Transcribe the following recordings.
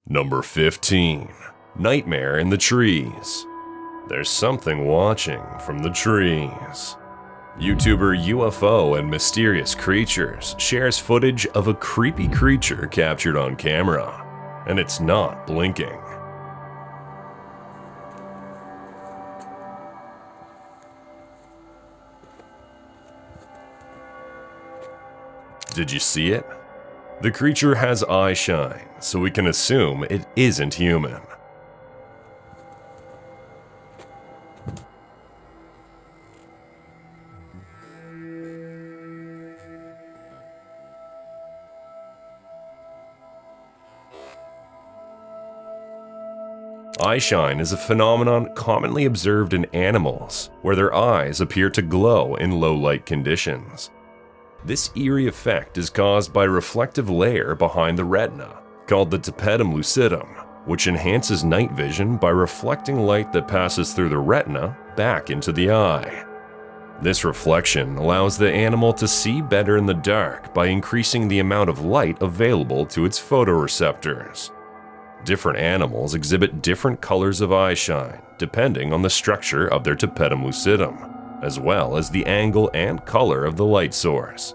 Number 15. Nightmare in the Trees. There's something watching from the trees. YouTuber UFO and Mysterious Creatures shares footage of a creepy creature captured on camera, and it's not blinking. Did you see it? The creature has eye shine, so we can assume it isn't human. Eye shine is a phenomenon commonly observed in animals, where their eyes appear to glow in low-light conditions. This eerie effect is caused by a reflective layer behind the retina, called the tapetum lucidum, which enhances night vision by reflecting light that passes through the retina back into the eye. This reflection allows the animal to see better in the dark by increasing the amount of light available to its photoreceptors. Different animals exhibit different colors of eye shine, depending on the structure of their tapetum lucidum, as well as the angle and color of the light source.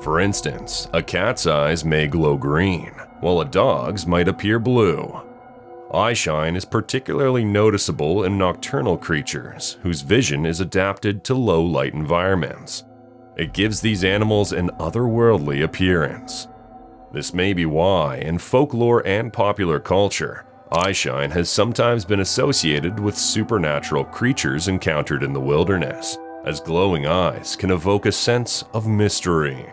For instance, a cat's eyes may glow green, while a dog's might appear blue. Eye shine is particularly noticeable in nocturnal creatures whose vision is adapted to low-light environments. It gives these animals an otherworldly appearance. This may be why, in folklore and popular culture, eye shine has sometimes been associated with supernatural creatures encountered in the wilderness, as glowing eyes can evoke a sense of mystery.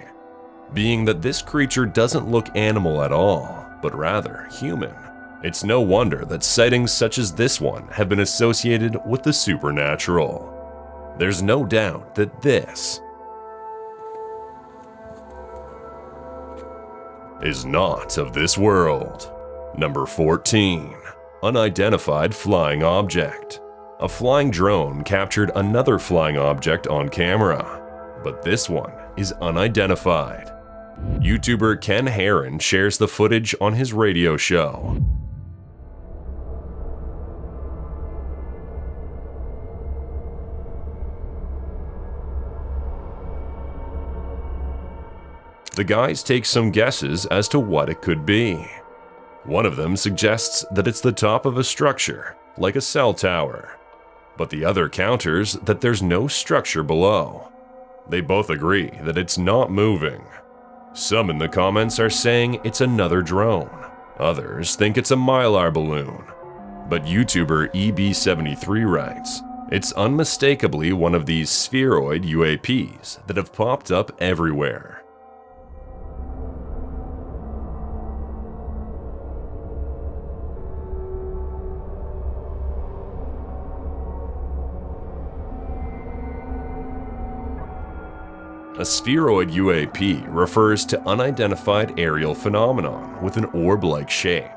Being that this creature doesn't look animal at all, but rather human, it's no wonder that sightings such as this one have been associated with the supernatural. There's no doubt that this is not of this world. Number 14. Unidentified flying object. A flying drone captured another flying object on camera, but this one is unidentified. YouTuber Ken Heron shares the footage on his radio show. The guys take some guesses as to what it could be. One of them suggests that it's the top of a structure, like a cell tower, but the other counters that there's no structure below. They both agree that it's not moving. Some in the comments are saying it's another drone. Others think it's a Mylar balloon. But YouTuber EB73 writes, it's unmistakably one of these spheroid UAPs that have popped up everywhere. A spheroid UAP refers to unidentified aerial phenomenon with an orb-like shape.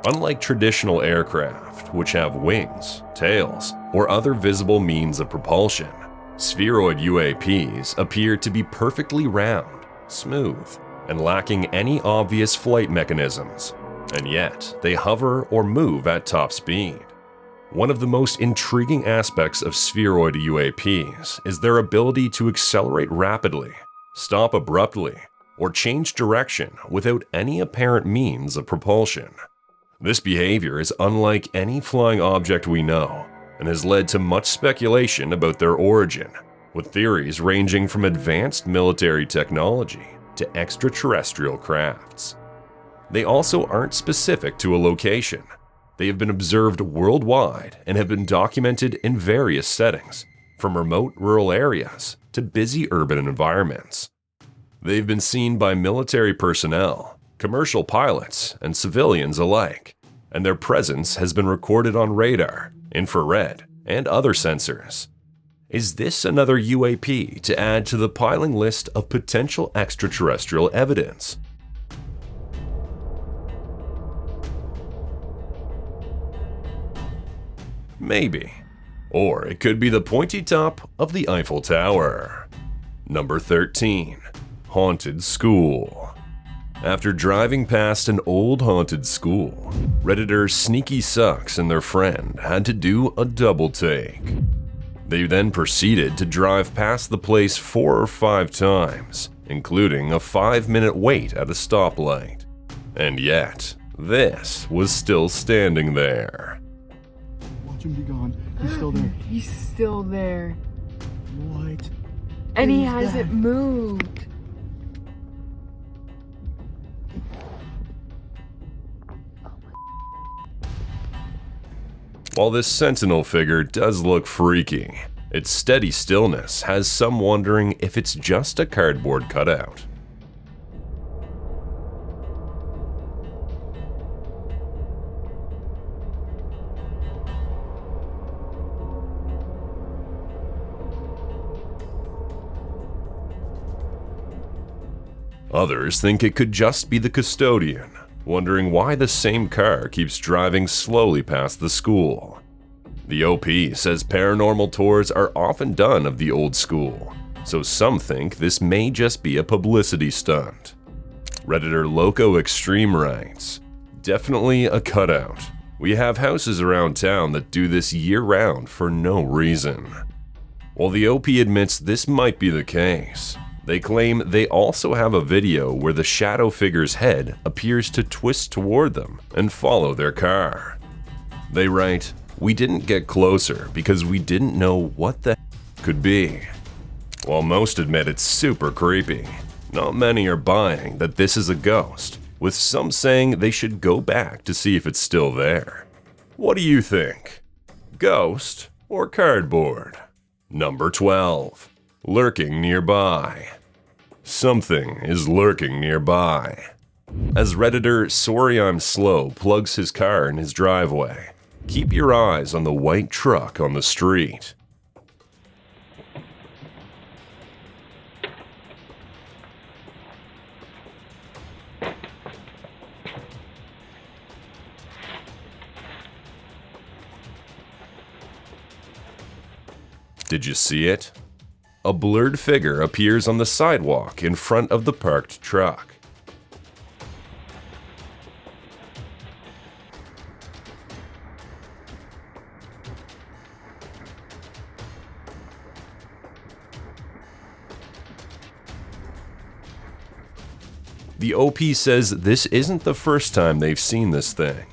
Unlike traditional aircraft, which have wings, tails, or other visible means of propulsion, spheroid UAPs appear to be perfectly round, smooth, and lacking any obvious flight mechanisms, and yet they hover or move at top speed. One of the most intriguing aspects of spheroid UAPs is their ability to accelerate rapidly, stop abruptly, or change direction without any apparent means of propulsion. This behavior is unlike any flying object we know, and has led to much speculation about their origin, with theories ranging from advanced military technology to extraterrestrial crafts. They also aren't specific to a location. They have been observed worldwide and have been documented in various settings, from remote rural areas to busy urban environments. They've been seen by military personnel, commercial pilots, and civilians alike, and their presence has been recorded on radar, infrared, and other sensors. Is this another UAP to add to the piling list of potential extraterrestrial evidence? Maybe. Or it could be the pointy top of the Eiffel Tower. Number 13. Haunted School. After driving past an old haunted school, Redditor Sneaky Sucks and their friend had to do a double take. They then proceeded to drive past the place 4 or 5 times, including a 5-minute wait at a stoplight. And yet, this was still standing there. Watch him be gone. He's still there. He's still there. What? And he is hasn't that? moved. While this sentinel figure does look freaky, its steady stillness has some wondering if it's just a cardboard cutout. Others think it could just be the custodian, wondering why the same car keeps driving slowly past the school. The OP says paranormal tours are often done of the old school, so some think this may just be a publicity stunt. Redditor Loco Extreme writes, "Definitely a cutout. We have houses around town that do this year-round for no reason." While the OP admits this might be the case, they claim they also have a video where the shadow figure's head appears to twist toward them and follow their car. They write, "We didn't get closer because we didn't know what the could be." While most admit it's super creepy, not many are buying that this is a ghost, with some saying they should go back to see if it's still there. What do you think? Ghost or cardboard? Number 12. Lurking nearby. Something is lurking nearby. As Redditor Sorry I'm Slow plugs his car in his driveway, keep your eyes on the white truck on the street. Did you see it? A blurred figure appears on the sidewalk in front of the parked truck. The OP says this isn't the first time they've seen this thing.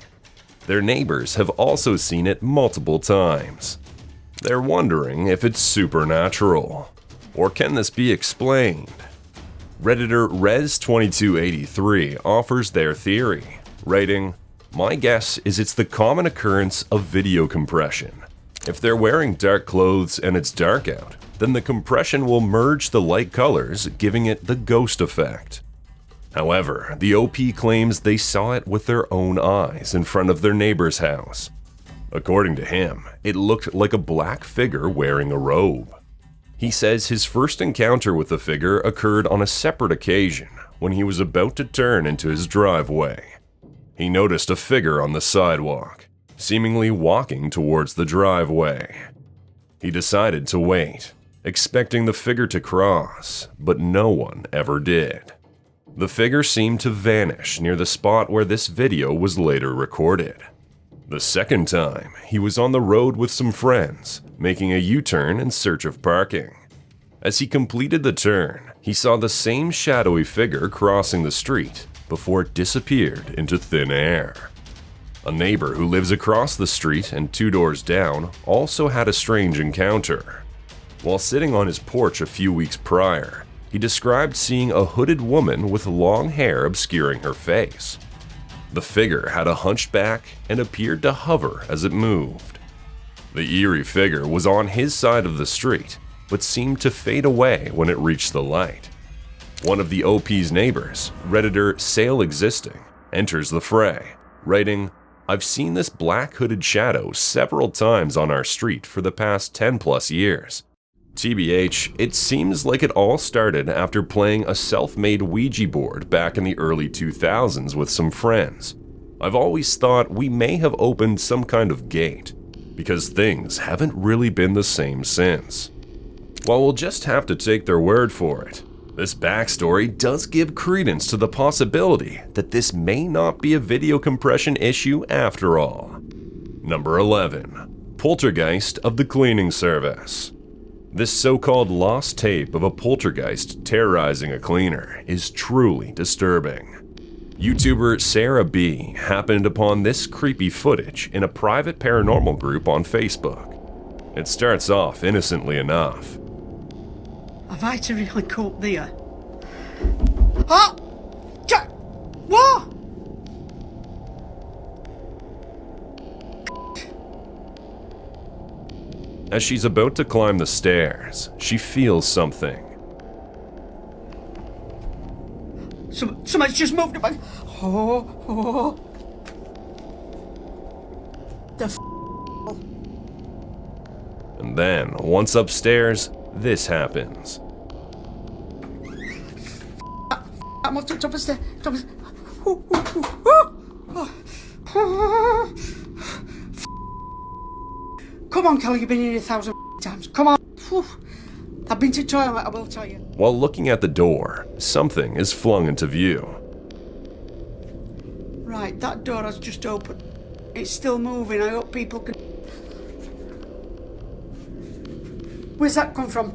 Their neighbors have also seen it multiple times. They're wondering if it's supernatural. Or can this be explained? Redditor Res2283 offers their theory, writing, "My guess is it's the common occurrence of video compression. If they're wearing dark clothes and it's dark out, then the compression will merge the light colors, giving it the ghost effect." However, the OP claims they saw it with their own eyes in front of their neighbor's house. According to him, it looked like a black figure wearing a robe. He says his first encounter with the figure occurred on a separate occasion when he was about to turn into his driveway. He noticed a figure on the sidewalk, seemingly walking towards the driveway. He decided to wait, expecting the figure to cross, but no one ever did. The figure seemed to vanish near the spot where this video was later recorded. The second time, he was on the road with some friends, making a U-turn in search of parking. As he completed the turn, he saw the same shadowy figure crossing the street before it disappeared into thin air. A neighbor who lives across the street and 2 doors down also had a strange encounter. While sitting on his porch a few weeks prior, he described seeing a hooded woman with long hair obscuring her face. The figure had a hunched back and appeared to hover as it moved. The eerie figure was on his side of the street, but seemed to fade away when it reached the light. One of the OP's neighbors, Redditor Sale Existing, enters the fray, writing, "I've seen this black hooded shadow several times on our street for the past 10+ years. TBH, it seems like it all started after playing a self-made Ouija board back in the early 2000s with some friends. I've always thought we may have opened some kind of gate, because things haven't really been the same since." While we'll just have to take their word for it, This backstory does give credence to the possibility that this may not be a video compression issue after all. Number 11. Poltergeist of the Cleaning Service. This so-called lost tape of a poltergeist terrorizing a cleaner is truly disturbing. YouTuber Sarah B happened upon this creepy footage in a private paranormal group on Facebook. It starts off innocently enough. Have I to really cope there? Ah! What? As she's about to climb the stairs, she feels something. Somebody's just moved about. Oh. And then, once upstairs, this happens. I'm off to the top of the stairs. Come on, Kelly, you've been here 1,000 times. Come on. I've been to the toilet, I will tell you. While looking at the door, something is flung into view. Right, that door has just opened. It's still moving. I hope people can. Where's that come from?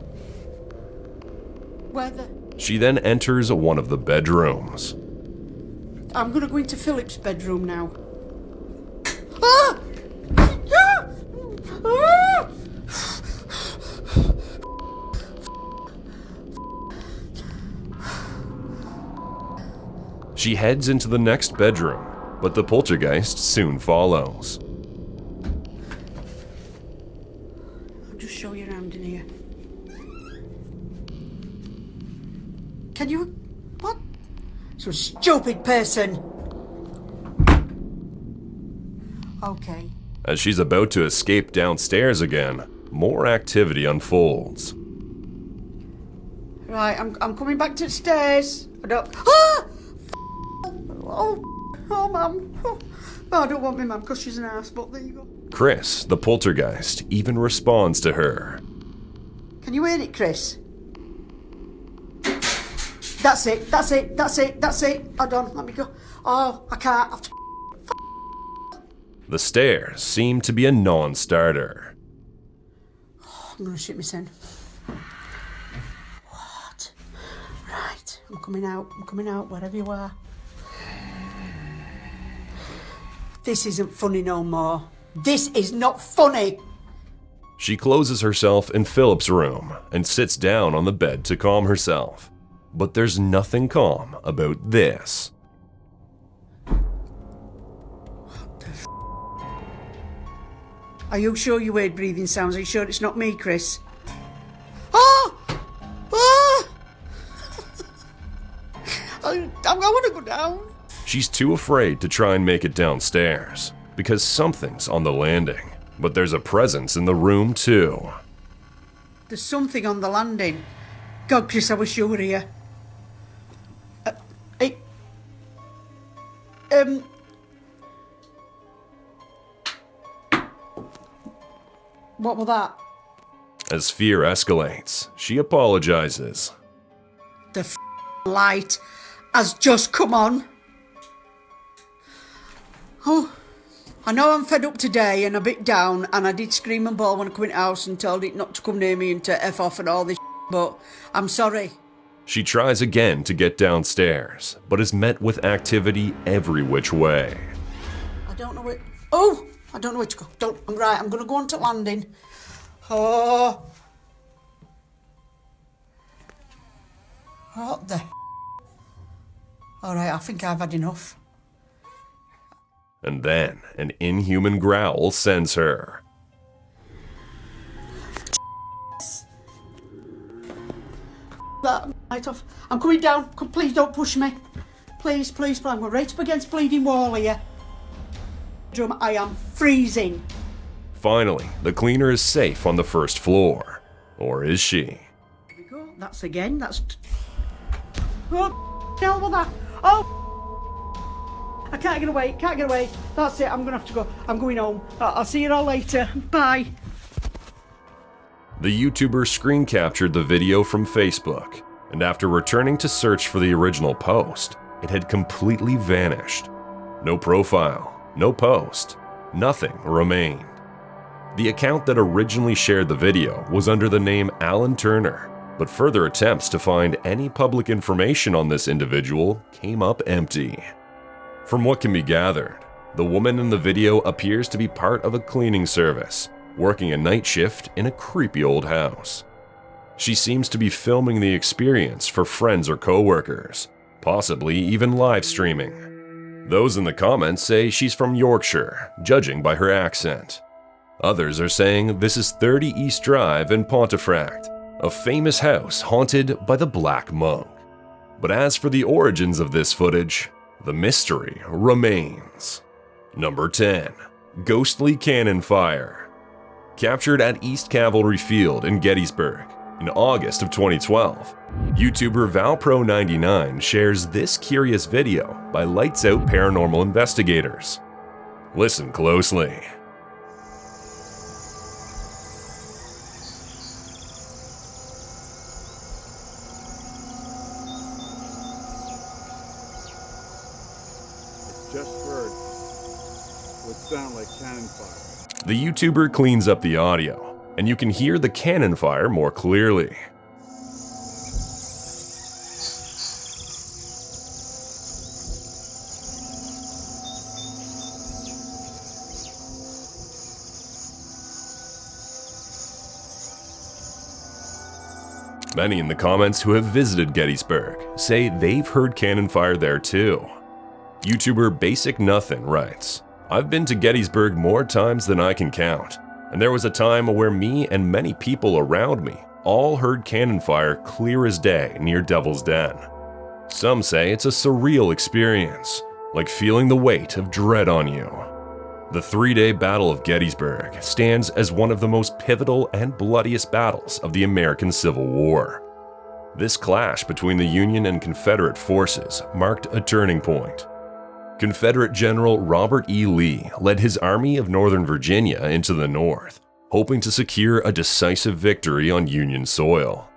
Where the. She then enters one of the bedrooms. I'm gonna go into Philip's bedroom now. Ah! Ah! Ah! She heads into the next bedroom, but the poltergeist soon follows. I'll just show you around in here. Can you... What? Some stupid person. Okay. As she's about to escape downstairs again, more activity unfolds. Right, I'm coming back to the stairs. I don't... Ah! Oh, Mum. Oh, I don't want my Mum because she's an ass, but there you go. Chris, the poltergeist, even responds to her. Can you hear it, Chris? That's it. Hold on, let me go. Oh, I can't. I have to... The stairs seem to be a non-starter. I'm gonna shit myself. What? Right, I'm coming out, wherever you are. This isn't funny no more. This is not funny! She closes herself in Philip's room and sits down on the bed to calm herself. But there's nothing calm about this. Are you sure you heard breathing sounds? Are you sure it's not me, Chris? Oh! Oh! I want to go down. She's too afraid to try and make it downstairs, because something's on the landing. But there's a presence in the room too. There's something on the landing. God, Chris, I wish you were here. What was that? As fear escalates, she apologizes. The light has just come on. Oh, I know I'm fed up today and a bit down, and I did scream and bawl when I come in the house and told it not to come near me and to F off and all this, but I'm sorry. She tries again to get downstairs, but is met with activity every which way. I don't know where... Oh! I don't know where to go. I'm going to go on to landing. Oh. What the... Alright, I think I've had enough. And then an inhuman growl sends her. That light off. I'm coming down. Please don't push me. Please. I'm going right up against bleeding wall here. I am freezing. Finally, the cleaner is safe on the first floor. Or is she? Here we go. That's... Oh, hell with that. Oh! I can't get away. That's it. I'm going to have to go. I'm going home. I'll see you all later. Bye. The YouTuber screen captured the video from Facebook and after returning to search for the original post, it had completely vanished. No profile, no post, nothing remained. The account that originally shared the video was under the name Alan Turner, but further attempts to find any public information on this individual came up empty. From what can be gathered, the woman in the video appears to be part of a cleaning service, working a night shift in a creepy old house. She seems to be filming the experience for friends or coworkers, possibly even live streaming. Those in the comments say she's from Yorkshire, judging by her accent. Others are saying this is 30 East Drive in Pontefract, a famous house haunted by the Black Monk. But as for the origins of this footage, the mystery remains. Number 10. Ghostly cannon fire. Captured at East Cavalry Field in Gettysburg in August of 2012, YouTuber Valpro99 shares this curious video by Lights Out Paranormal Investigators. Listen closely. Just heard what sound like cannon fire. The YouTuber cleans up the audio, and you can hear the cannon fire more clearly. Many in the comments who have visited Gettysburg say they've heard cannon fire there too. YouTuber Basic Nothing writes, "I've been to Gettysburg more times than I can count, and there was a time where me and many people around me all heard cannon fire clear as day near Devil's Den. Some say it's a surreal experience, like feeling the weight of dread on you." The 3-day Battle of Gettysburg stands as one of the most pivotal and bloodiest battles of the American Civil War. This clash between the Union and Confederate forces marked a turning point. Confederate General Robert E. Lee led his Army of Northern Virginia into the North, hoping to secure a decisive victory on Union soil.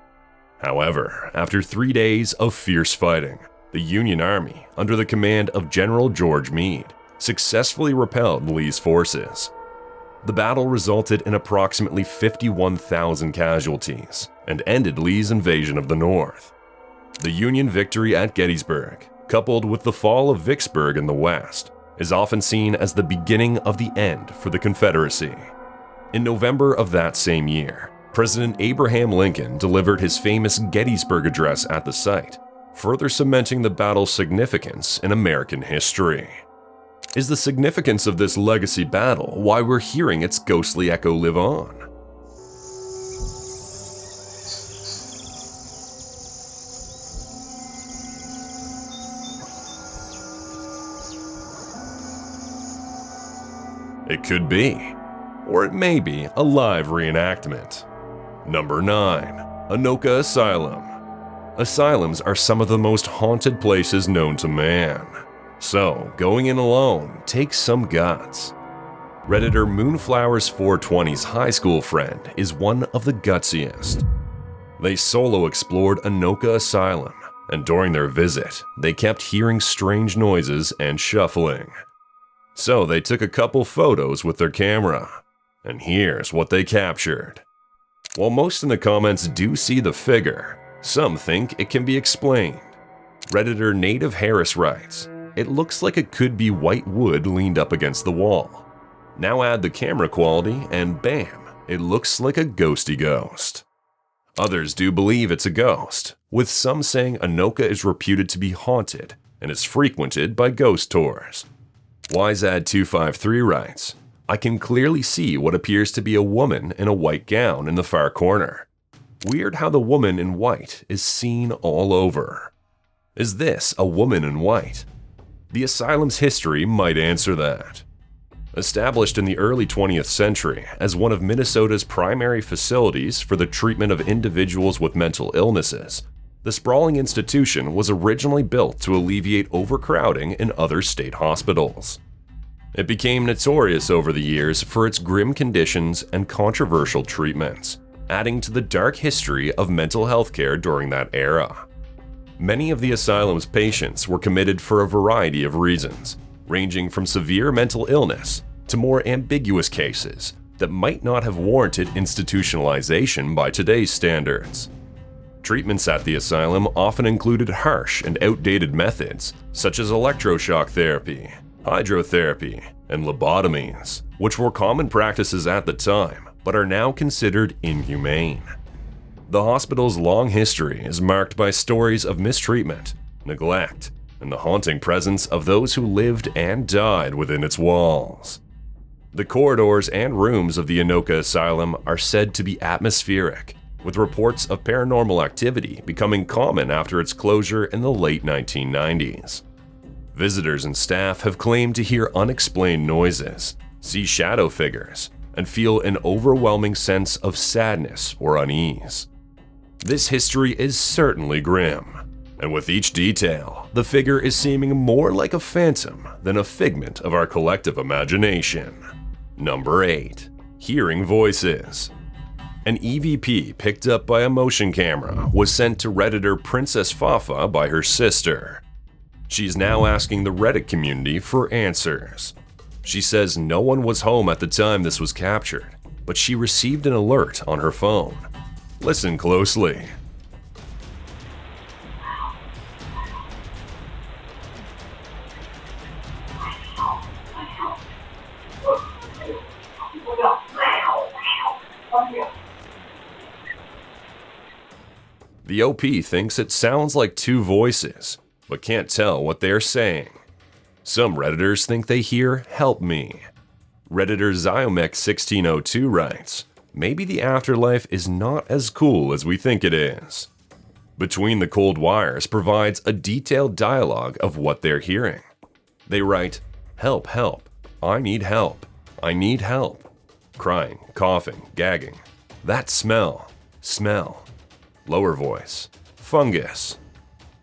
However, after 3 days of fierce fighting, the Union Army, under the command of General George Meade, successfully repelled Lee's forces. The battle resulted in approximately 51,000 casualties and ended Lee's invasion of the North. The Union victory at Gettysburg, coupled with the fall of Vicksburg in the West, is often seen as the beginning of the end for the Confederacy. In November of that same year, President Abraham Lincoln delivered his famous Gettysburg Address at the site, further cementing the battle's significance in American history. Is the significance of this legacy battle why we're hearing its ghostly echo live on? It could be, or it may be a live reenactment. Number 9. Anoka Asylum. Asylums are some of the most haunted places known to man. So, going in alone takes some guts. Redditor Moonflowers420's high school friend is one of the gutsiest. They solo explored Anoka Asylum, and during their visit, they kept hearing strange noises and shuffling. So they took a couple photos with their camera, and here's what they captured. While most in the comments do see the figure, some think it can be explained. Redditor Native Harris writes, "It looks like it could be white wood leaned up against the wall. Now add the camera quality and bam, it looks like a ghosty ghost." Others do believe it's a ghost, with some saying Anoka is reputed to be haunted and is frequented by ghost tours. WiseAd253 writes, "I can clearly see what appears to be a woman in a white gown in the far corner. Weird how the woman in white is seen all over. Is this a woman in white? The asylum's history might answer that. Established in the early 20th century as one of Minnesota's primary facilities for the treatment of individuals with mental illnesses, the sprawling institution was originally built to alleviate overcrowding in other state hospitals. It became notorious over the years for its grim conditions and controversial treatments, adding to the dark history of mental health care during that era. Many of the asylum's patients were committed for a variety of reasons, ranging from severe mental illness to more ambiguous cases that might not have warranted institutionalization by today's standards. Treatments at the asylum often included harsh and outdated methods such as electroshock therapy, hydrotherapy, and lobotomies, which were common practices at the time but are now considered inhumane. The hospital's long history is marked by stories of mistreatment, neglect, and the haunting presence of those who lived and died within its walls. The corridors and rooms of the Anoka Asylum are said to be atmospheric, with reports of paranormal activity becoming common after its closure in the late 1990s. Visitors and staff have claimed to hear unexplained noises, see shadow figures, and feel an overwhelming sense of sadness or unease. This history is certainly grim, and with each detail, the figure is seeming more like a phantom than a figment of our collective imagination. Number 8. Hearing voices. An EVP picked up by a motion camera was sent to Redditor Princess Fafa by her sister. She's now asking the Reddit community for answers. She says no one was home at the time this was captured, but she received an alert on her phone. Listen closely. The OP thinks it sounds like two voices, but can't tell what they're saying. Some Redditors think they hear "help me." Redditor Ziomek1602 writes, "Maybe the afterlife is not as cool as we think it is." Between the Cold Wires provides a detailed dialogue of what they're hearing. They write, "Help, help, I need help, I need help." Crying, coughing, gagging. That smell, smell. Lower voice, fungus.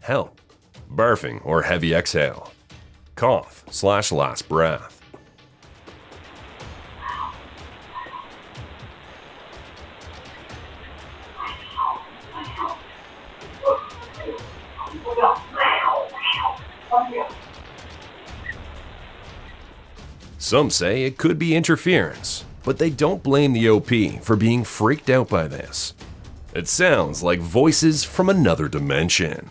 Help, barfing or heavy exhale. Cough/last breath. Some say it could be interference, but they don't blame the OP for being freaked out by this. It sounds like voices from another dimension.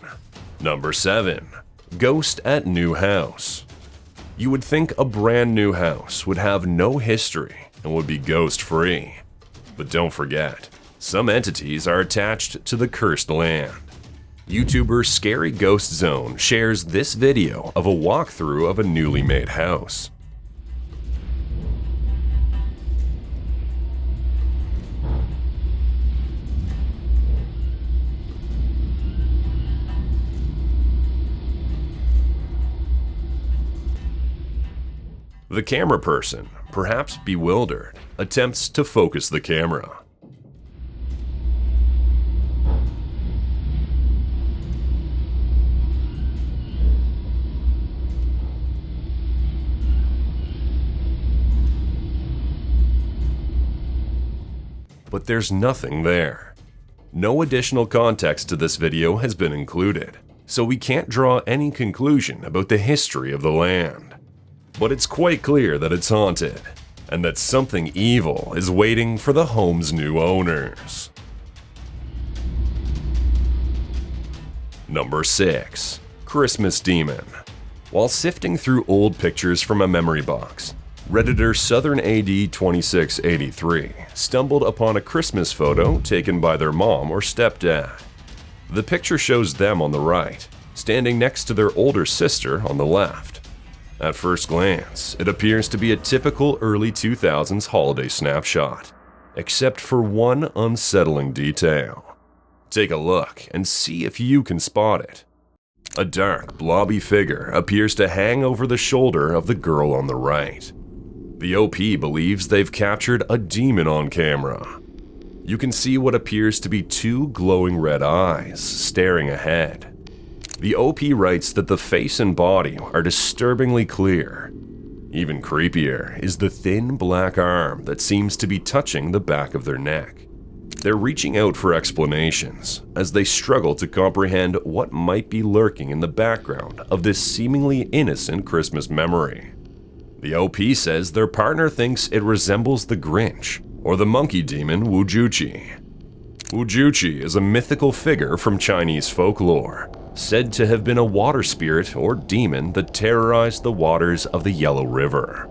Number 7. Ghost at new house. You would think a brand new house would have no history and would be ghost-free. But don't forget, some entities are attached to the cursed land. YouTuber Scary Ghost Zone shares this video of a walkthrough of a newly made house. The camera person, perhaps bewildered, attempts to focus the camera. But there's nothing there. No additional context to this video has been included, so we can't draw any conclusion about the history of the land. But it's quite clear that it's haunted, and that something evil is waiting for the home's new owners. Number 6. Christmas Demon. While sifting through old pictures from a memory box, Redditor Southern AD 2683 stumbled upon a Christmas photo taken by their mom or stepdad. The picture shows them on the right, standing next to their older sister on the left. At first glance, it appears to be a typical early 2000s holiday snapshot, except for one unsettling detail. Take a look and see if you can spot it. A dark, blobby figure appears to hang over the shoulder of the girl on the right. The OP believes they've captured a demon on camera. You can see what appears to be two glowing red eyes staring ahead. The OP writes that the face and body are disturbingly clear. Even creepier is the thin black arm that seems to be touching the back of their neck. They're reaching out for explanations as they struggle to comprehend what might be lurking in the background of this seemingly innocent Christmas memory. The OP says their partner thinks it resembles the Grinch or the monkey demon Wujuchi. Wujuchi is a mythical figure from Chinese folklore, said to have been a water spirit or demon that terrorized the waters of the Yellow River.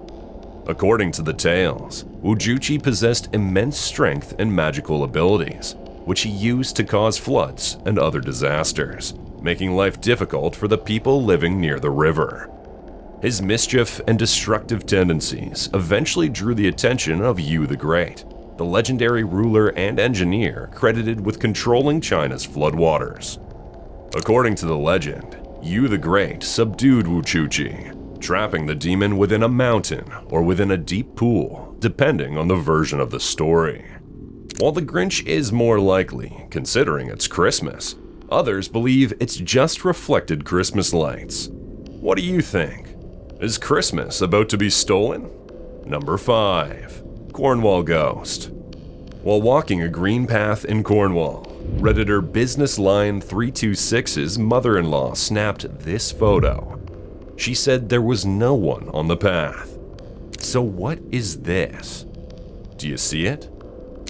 According to the tales, Wujuchi possessed immense strength and magical abilities, which he used to cause floods and other disasters, making life difficult for the people living near the river. His mischief and destructive tendencies eventually drew the attention of Yu the Great, the legendary ruler and engineer credited with controlling China's floodwaters. According to the legend, Yu the Great subdued Wujuchi, trapping the demon within a mountain or within a deep pool, depending on the version of the story. While the Grinch is more likely, considering it's Christmas, others believe it's just reflected Christmas lights. What do you think? Is Christmas about to be stolen? Number 5. Cornwall Ghost. While walking a green path in Cornwall, Redditor BusinessLine326's mother-in-law snapped this photo. She said there was no one on the path. So what is this? Do you see it?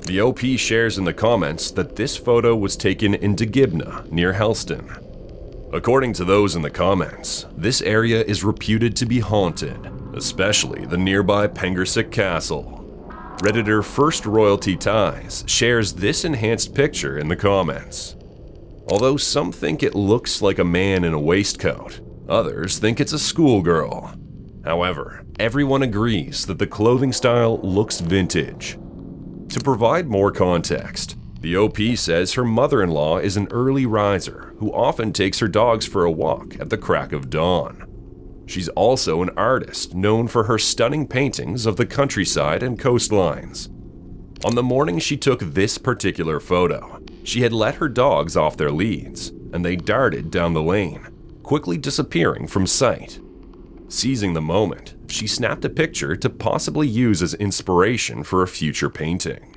The OP shares in the comments that this photo was taken in Dagibna, near Helston. According to those in the comments, this area is reputed to be haunted, especially the nearby Pengersic Castle. Redditor First Royalty Ties shares this enhanced picture in the comments. Although some think it looks like a man in a waistcoat, others think it's a schoolgirl. However, everyone agrees that the clothing style looks vintage. To provide more context, the OP says her mother-in-law is an early riser who often takes her dogs for a walk at the crack of dawn. She's also an artist known for her stunning paintings of the countryside and coastlines. On the morning she took this particular photo, she had let her dogs off their leads, and they darted down the lane, quickly disappearing from sight. Seizing the moment, she snapped a picture to possibly use as inspiration for a future painting.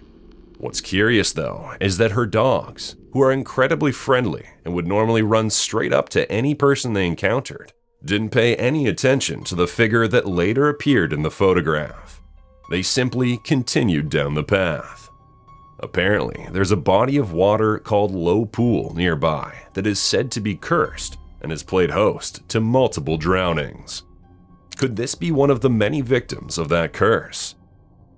What's curious though is that her dogs, who are incredibly friendly and would normally run straight up to any person they encountered, didn't pay any attention to the figure that later appeared in the photograph. They simply continued down the path. Apparently, there's a body of water called Low Pool nearby that is said to be cursed and has played host to multiple drownings. Could this be one of the many victims of that curse?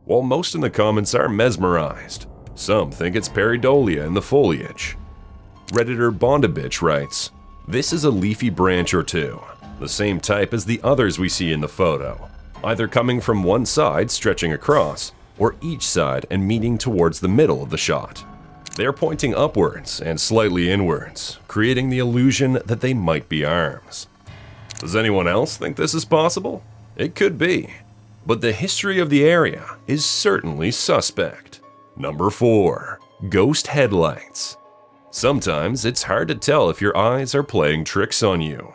While most in the comments are mesmerized, some think it's pareidolia in the foliage. Redditor Bondabitch writes, "This is a leafy branch or two, the same type as the others we see in the photo, either coming from one side stretching across, or each side and meeting towards the middle of the shot. They are pointing upwards and slightly inwards, creating the illusion that they might be arms." Does anyone else think this is possible? It could be, but the history of the area is certainly suspect. Number 4. Ghost headlights. Sometimes it's hard to tell if your eyes are playing tricks on you.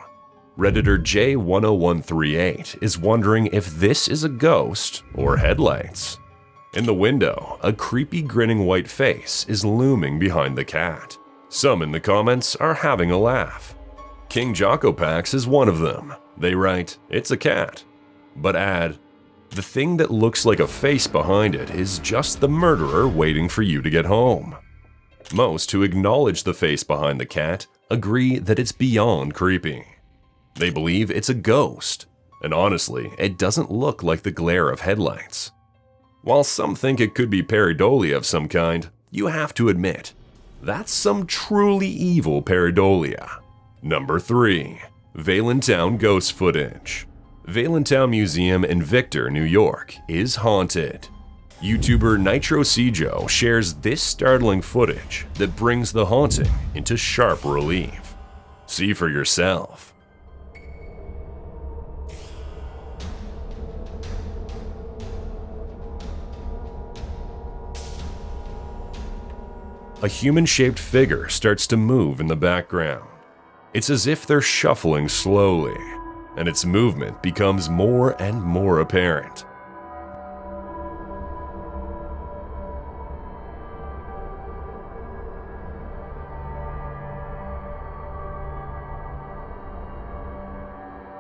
Redditor J10138 is wondering if this is a ghost or headlights. In the window, a creepy grinning white face is looming behind the cat. Some in the comments are having a laugh. King Jocopax is one of them. They write, "It's a cat," but add, "The thing that looks like a face behind it is just the murderer waiting for you to get home." Most who acknowledge the face behind the cat agree that it's beyond creepy. They believe it's a ghost, and honestly, it doesn't look like the glare of headlights. While some think it could be pareidolia of some kind, you have to admit, that's some truly evil pareidolia. Number 3. Valentown ghost footage. Valentown Museum in Victor, New York is haunted. YouTuber Nitro Sejo shares this startling footage that brings the haunting into sharp relief. See for yourself. A human-shaped figure starts to move in the background. It's as if they're shuffling slowly, and its movement becomes more and more apparent.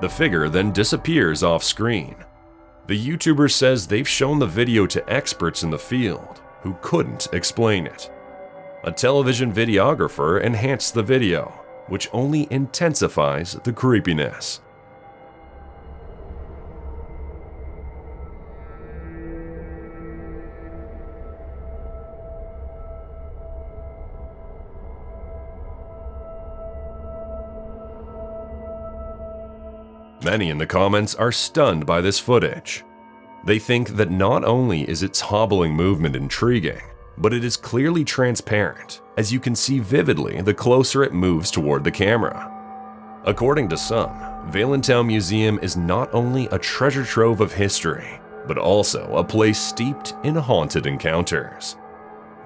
The figure then disappears off screen. The YouTuber says they've shown the video to experts in the field who couldn't explain it. A television videographer enhanced the video, which only intensifies the creepiness. Many in the comments are stunned by this footage. They think that not only is its hobbling movement intriguing, but it is clearly transparent, as you can see vividly the closer it moves toward the camera. According to some, Valentown Museum is not only a treasure trove of history, but also a place steeped in haunted encounters.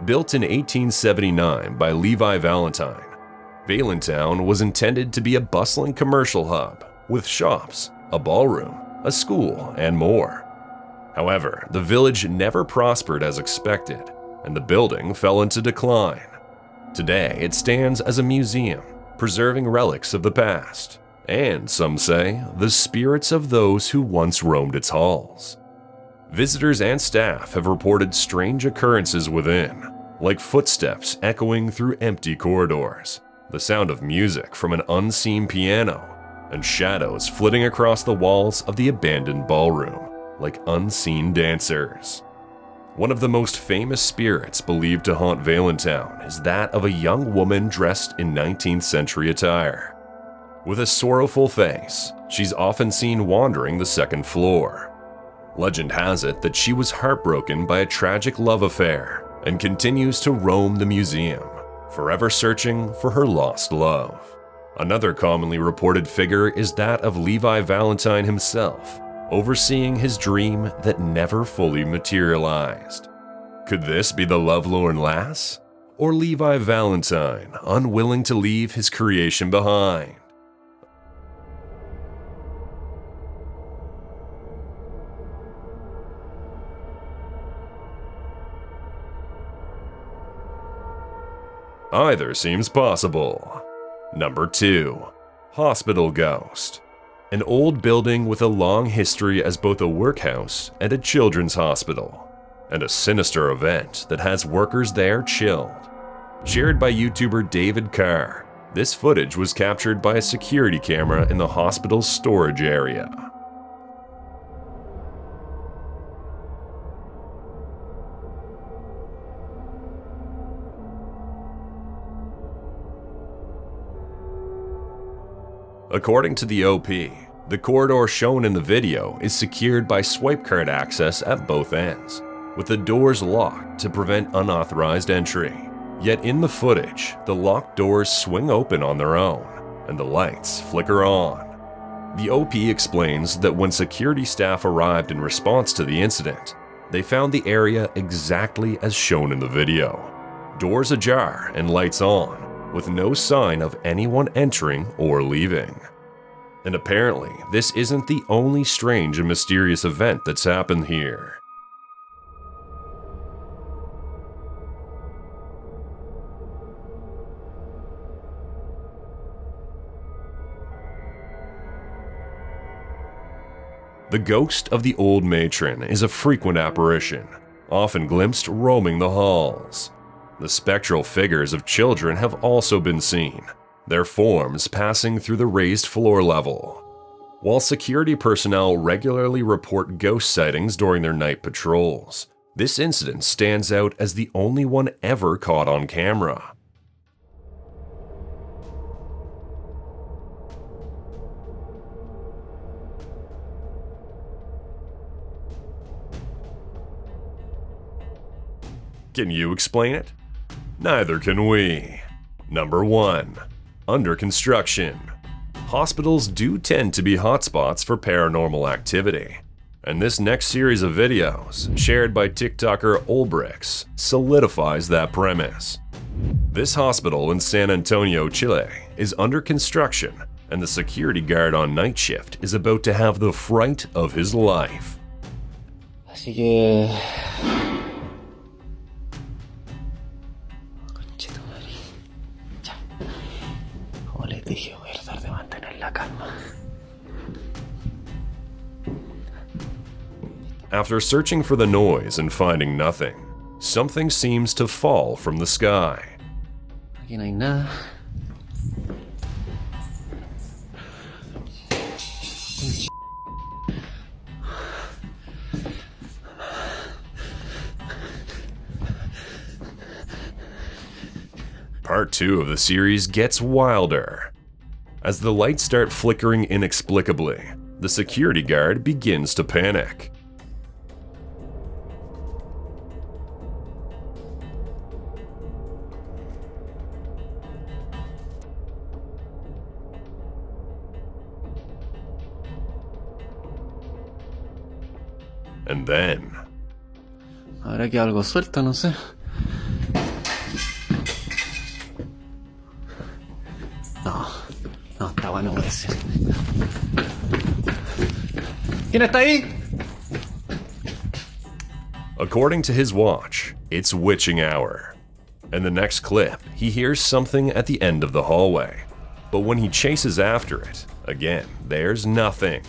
Built in 1879 by Levi Valentine, Valentown was intended to be a bustling commercial hub with shops, a ballroom, a school, and more. However, the village never prospered as expected, and the building fell into decline. Today, it stands as a museum, preserving relics of the past, and some say, the spirits of those who once roamed its halls. Visitors and staff have reported strange occurrences within, like footsteps echoing through empty corridors, the sound of music from an unseen piano, and shadows flitting across the walls of the abandoned ballroom, like unseen dancers. One of the most famous spirits believed to haunt Valentown is that of a young woman dressed in 19th century attire. With a sorrowful face, she's often seen wandering the second floor. Legend has it that she was heartbroken by a tragic love affair and continues to roam the museum, forever searching for her lost love. Another commonly reported figure is that of Levi Valentine himself, overseeing his dream that never fully materialized. Could this be the lovelorn lass? Or Levi Valentine, unwilling to leave his creation behind? Either seems possible. Number 2. Hospital Ghost. An old building with a long history as both a workhouse and a children's hospital, and a sinister event that has workers there chilled. Shared by YouTuber David Carr, this footage was captured by a security camera in the hospital's storage area. According to the OP, the corridor shown in the video is secured by swipe card access at both ends, with the doors locked to prevent unauthorized entry. Yet in the footage, the locked doors swing open on their own, and the lights flicker on. The OP explains that when security staff arrived in response to the incident, they found the area exactly as shown in the video. Doors ajar and lights on, with no sign of anyone entering or leaving. And apparently, this isn't the only strange and mysterious event that's happened here. The ghost of the old matron is a frequent apparition, often glimpsed roaming the halls. The spectral figures of children have also been seen, their forms passing through the raised floor level. While security personnel regularly report ghost sightings during their night patrols, this incident stands out as the only one ever caught on camera. Can you explain it? Neither can we. Number 1. Under construction. Hospitals do tend to be hotspots for paranormal activity, and this next series of videos, shared by TikToker Olbrix, solidifies that premise. This hospital in San Antonio, Chile, is under construction, and the security guard on night shift is about to have the fright of his life. Así que... dije, voy a tratar de mantener la calma. After searching for the noise and finding nothing, something seems to fall from the sky. Aquí no hay nada. Part 2 of the series gets wilder. As the lights start flickering inexplicably, the security guard begins to panic. And then, Habrá que algo suelto, no sé. No, está bueno, puede ser. ¿Quién está ahí? according to his watch, it's witching hour. In the next clip, he hears something at the end of the hallway. But when he chases after it, again, there's nothing.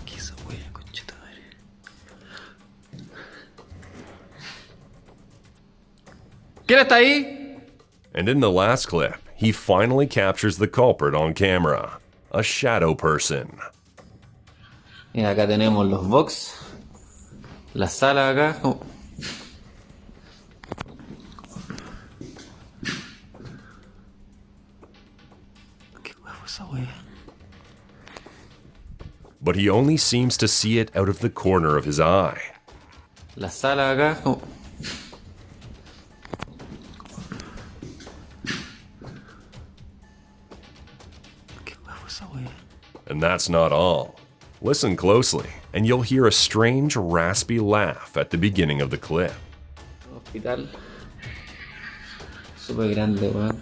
¿Qué es esa wea, conchita madre? ¿Quién está ahí? And in the last clip, he finally captures the culprit on camera, a shadow person. Y acá tenemos los box, la sala acá. Oh. ¿Qué huevo esa wea? But he only seems to see it out of the corner of his eye. La sala acá. Oh. ¿Qué huevo esa wea? And that's not all. Listen closely, and you'll hear a strange, raspy laugh at the beginning of the clip. Hospital. Súper grande, weón.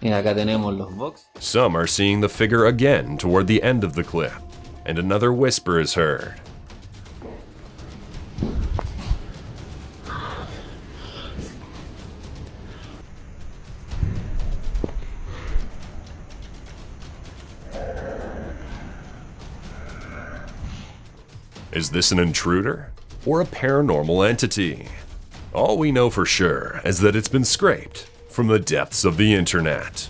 Y acá tenemos los box. Some are seeing the figure again toward the end of the clip, and another whisper is heard. Is this an intruder or a paranormal entity? All we know for sure is that it's been scraped from the depths of the internet.